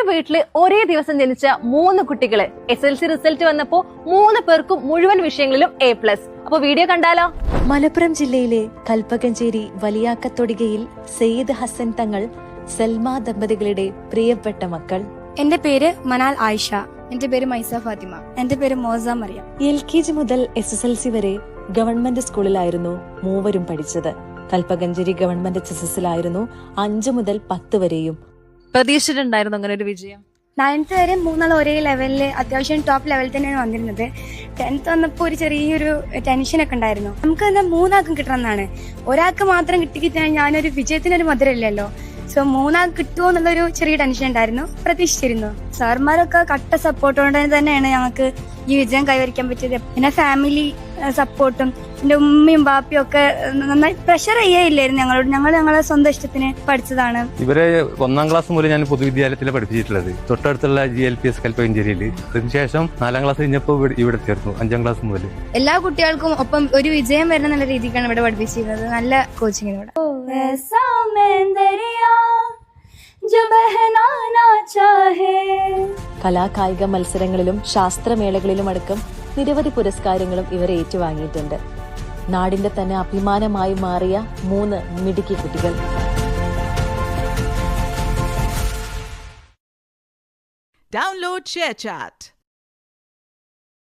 വീട്ടില് ഒരേ ദിവസം ജനിച്ച 3 കുട്ടികള് SLC റിസൾട്ട് വന്നപ്പോ 3 പേർക്കും മുഴുവൻ വിഷയങ്ങളിലും A+. അപ്പൊ വീഡിയോ കണ്ടാലോ? മലപ്പുറം ജില്ലയിലെ കൽപ്പകഞ്ചേരി വലിയാക്കത്തൊടികയിൽ സെയ്ദ് ഹസൻ തങ്ങൾ സൽമ ദമ്പതികളുടെ പ്രിയപ്പെട്ട മക്കൾ. എന്റെ പേര് മനാൽ ആയിഷ. എന്റെ പേര് മൈസ ഫാത്തിമ. എന്റെ പേര് മോസ മറിയം. LKG മുതൽ SSLC വരെ ഗവൺമെന്റ് സ്കൂളിലായിരുന്നു മൂവരും പഠിച്ചത്. കൽപ്പകഞ്ചേരി ഗവൺമെന്റ് HSSലായിരുന്നു 5 മുതൽ 10 വരെയും. പ്രതീക്ഷിച്ചിട്ടുണ്ടായിരുന്നു അങ്ങനെ ഒരു വിജയം? 9th വരെ മൂന്നാൾ ഒരേ ലെവലില് അത്യാവശ്യം ടോപ്പ് ലെവലിൽ തന്നെയാണ് വന്നിരുന്നത്. 10th വന്നപ്പോ ഒരു ചെറിയൊരു ടെൻഷനൊക്കെ ഉണ്ടായിരുന്നു. നമുക്ക് എന്താ 3 ആൾക്കും കിട്ടണമെന്നാണ്. ഒരാൾക്ക് മാത്രം കിട്ടിക്കിട്ടാൽ ഞാനൊരു വിജയത്തിനൊരു മധുരമില്ലല്ലോ. സോ 3 ആൾക്ക് കിട്ടുമോ എന്നുള്ളൊരു ചെറിയ ടെൻഷൻ ഉണ്ടായിരുന്നു. പ്രതീക്ഷിച്ചിരുന്നു. സാർമാരൊക്കെ കട്ട സപ്പോർട്ടോടെ തന്നെയാണ് ഞങ്ങൾക്ക് ഈ വിജയം കൈവരിക്കാൻ പറ്റിയത്. പിന്നെ ഫാമിലി സപ്പോർട്ടും എന്റെ ഉമ്മയും ബാപ്പയും ഒക്കെ നന്നായി പ്രഷർ ചെയ്യില്ലായിരുന്നു ഞങ്ങളോട്. ഞങ്ങളെ സ്വന്തം ഇഷ്ടത്തിന് പഠിച്ചതാണ്. ഇവരെ 1ാം ക്ലാസ് മുതൽ ഞാൻ പൊതുവിദ്യാലയത്തിൽ പഠിപ്പിച്ചിട്ടുള്ളത്, തൊട്ടടുത്തുള്ള GLPS കൽപ്പകഞ്ചേരിയിൽ. അതിനുശേഷം 4ാം ക്ലാസ് കഴിഞ്ഞപ്പോൾ ഇവിടെ ചേർന്നു 5ാം ക്ലാസ് മുതൽ. എല്ലാ കുട്ടികൾക്കും ഒപ്പം ഒരു വിജയം വരുന്ന നല്ല രീതിക്കാണ് ഇവിടെ പഠിപ്പിച്ചിരുന്നത്. നല്ല കോച്ചിങ്ങിലൂടെ. കലാകായിക മത്സരങ്ങളിലും ശാസ്ത്രമേളകളിലും അടക്കം നിരവധി പുരസ്കാരങ്ങളും ഇവർ ഏറ്റുവാങ്ങിയിട്ടുണ്ട്. നാടിന്റെ തന്നെ അഭിമാനമായി മാറിയ 3 മിടുക്കി കുട്ടികൾ. Download ShareChat.